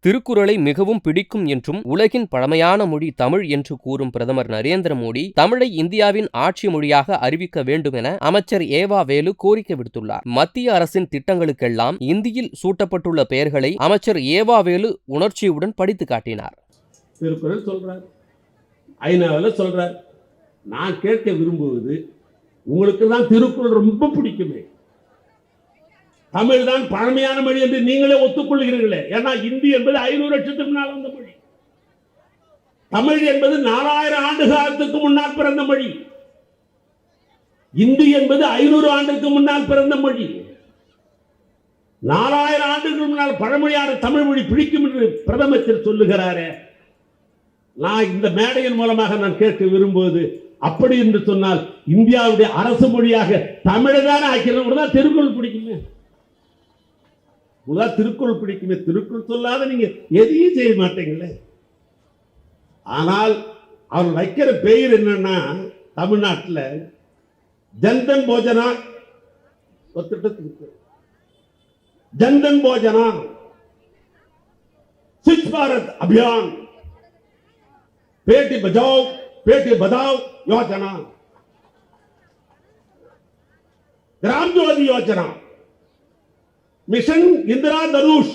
திருக்குறளை மிகவும் பிடிக்கும் என்றும் உலகின் பழமையான மொழி தமிழ் என்று கூறும் பிரதமர் நரேந்திர மோடி தமிழை இந்தியாவின் ஆட்சி மொழியாக அறிவிக்க வேண்டும் என அமைச்சர் ஏவா வேலு கோரிக்கை விடுத்துள்ளார். மத்திய அரசின் திட்டங்களுக்கெல்லாம் இந்தியில் சூட்டப்பட்டுள்ள பெயர்களை அமைச்சர் ஏவா வேலு உணர்ச்சியுடன் படித்து காட்டினார். திருக்குறள் சொல்றார், ஐநாவில் சொல்றார். நான் கேட்க விரும்புவது, உங்களுக்கு தான் திருக்குறள் ரொம்ப பிடிக்குமே, தமிழ் தான் பழமையான மொழி என்று நீங்களே ஒத்துக்கொள்கிறீர்களே. ஏன்னா இந்தி என்பது 500 லட்சத்துக்கு முன்னால் வந்த மொழி, தமிழ் என்பது 4000 ஆண்டு காலத்துக்கு முன்னால் பிறந்த மொழி, இந்தி என்பது 500 ஆண்டுக்கு முன்னால் பிறந்த மொழி. 4000 ஆண்டுக்கு முன்னால் பழமொழியான தமிழ் மொழி பிடிக்கும் என்று பிரதமர் சொல்லுகிறாரே. நான் இந்த மேடையின் மூலமாக நான் கேட்க விரும்புவது, அப்படி என்று சொன்னால் இந்தியாவுடைய அரசு மொழியாக தமிழதான ஆக்கிறதா திருக்குறள் பிடிக்குமே. திருக்குறள் பிடிக்குமே, திருக்குறள் சொல்லாத நீங்க எதையும் செய்ய மாட்டீங்களே. ஆனால் அவர் வைக்கிற பெயர் என்னன்னா, தமிழ்நாட்டில் ஜன்தன் போஜனா ஒரு திட்டத்துக்கு, ஜன்தன் போஜனா, ஸ்வச் பாரத் அபியான், பேட்டி பச்சாओ பேட்டி பதாओ யோஜனா, ग्राम ज्योति योजना, मिशन इंदिरा धनुष,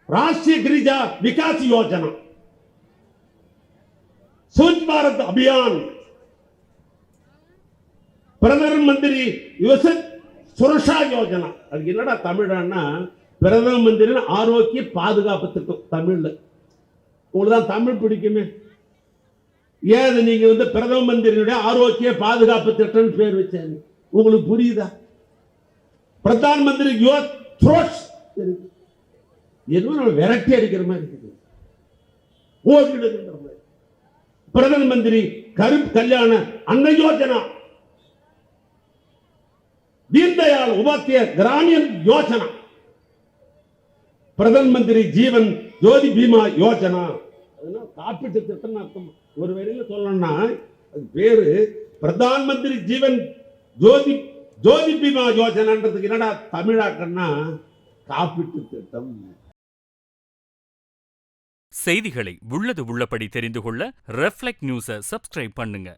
राष्ट्रीय गिरिजा विकास योजना, स्वच्छ भारत अभियान, प्रधानमंत्री युवा सुरक्षा योजना. அது என்னடா தமிழ்னா, பிரதம மந்திரியின் ஆரோக்கிய பாதுகாப்பு திட்டம் தமிழ்ல. உங்களுக்கு தான் தமிழ் பிடிக்குமே. ஏன் நீங்க பிரதம மந்திரியுடைய ஆரோக்கிய பாதுகாப்பு திட்டம் பேர் வச்சாங்க? உங்களுக்கு புரியுதா? பிரதான் மந்திரி யுவ த்ரோஷ் என்ன விரட்டி அடிக்கிற மாதிரி இருக்குது, ஓடிடுகிற மாதிரி. பிரதம மந்திரி கருப் கல்யாண அன்ன யோஜனா, தீன்தயாள் உபாத்யாய கிராமீण யோஜனா, பிரதம மந்திரி ஜீவன் ஜோதி பீமா யோஜனா. காப்பீட்டு திட்டம் அர்த்தம். ஒரு வரையில சொல்லணும்னா அது பேரு பிரதான் மந்திரி ஜீவன் ஜோதி ஜோதி பீமா யோஜனான்றதுக்கு என்னடா தமிழாக்கன்னா காப்பீட்டு திட்டம். செய்திகளை உள்ளது உள்ளபடி தெரிந்து கொள்ள ரெஃப்ளெக்ட் நியூஸை சப்ஸ்கிரைப் பண்ணுங்க.